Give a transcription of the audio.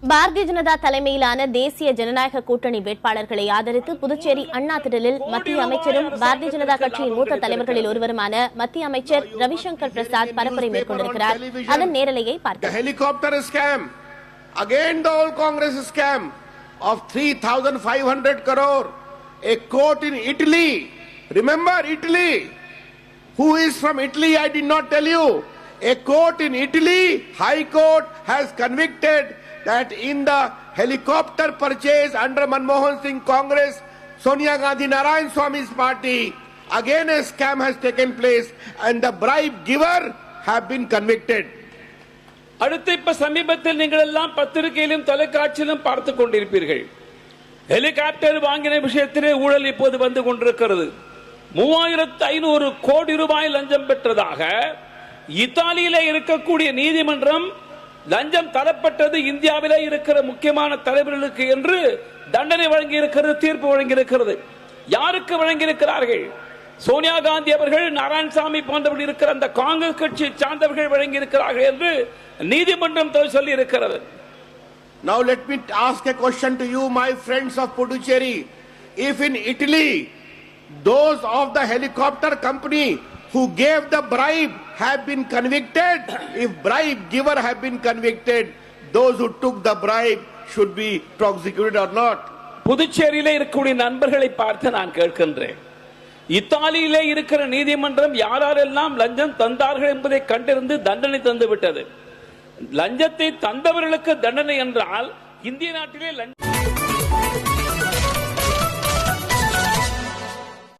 பாரதிய ஜனதா தலைமையிலான தேசிய ஜனநாயக கூட்டணி வேட்பாளர்களை ஆதரித்து புதுச்சேரி அண்ணா திடலில் மத்திய அமைச்சரும் பாரதிய ஜனதா கட்சியின் மூத்த தலைவர்களில் ஒருவருமான மத்திய அமைச்சர் ரவிசங்கர் பிரசாத் பரப்புரை மேற்கொண்டிருக்கிறார். அதன் நேரலையை பார்க்கலாம். Helicopter scam, again the whole Congress scam of 3,500 crore. A court in Italy, remember Italy? Who is from Italy? I did not tell you. A court in Italy, High Court, has convicted that in the helicopter purchase under Manmohan Singh Congress, Sonia Gandhi Narayan Swamy's party, again a scam has taken place and the bribe giver have been convicted. அடுத்து இப்ப சமீபத்தில் நீங்கள் எல்லாம் பத்திரிகையிலும் தொலைக்காட்சியிலும் பார்த்துக் கொண்டிருப்பீர்கள். Helicopter வாங்கின விஷயத்திலே ஊழல் இப்போது வந்து கொண்டிருக்கிறது. 3500 கோடி ரூபாய் லஞ்சம் பெற்றதாக இத்தாலியிலே இருக்கக்கூடிய நீதிமன்றம் லஞ்சம் தரப்பட்டது இந்தியாவிலே இருக்கிற முக்கியமான தலைவர்களுக்கு என்று தண்டனை வழங்கி இருக்கிறது, தீர்ப்பு வழங்கி இருக்கிறது. யாருக்கு வழங்கி இருக்கிறார்கள்? சோனியா காந்தி அவர்கள், நாராயணசாமி போன்றவர்கள் இருக்கிற அந்த காங்கிரஸ் கட்சியை சார்ந்தவர்கள் வழங்கி இருக்கிறார்கள் என்று நீதிமன்றம் சொல்லி இருக்கிறது. Now let me ask a question to you, my friends of Puducherry. If in Italy, those of the helicopter company who gave the bribe have been convicted, if bribe giver have been convicted, those who took the bribe should be prosecuted or not? புதுச்சேரியிலே இருக்கக்கூடிய நண்பர்களை பார்த்து நான் கேட்கின்றேன், இத்தாலியிலே இருக்கிற நீதிமன்றம் யாரெல்லாம் லஞ்சம் தந்தார்கள் என்பதை கண்டிருந்து தண்டனை தந்து விட்டது. லஞ்சத்தை தந்தவர்களுக்கு தண்டனை என்றால் இந்திய நாட்டிலே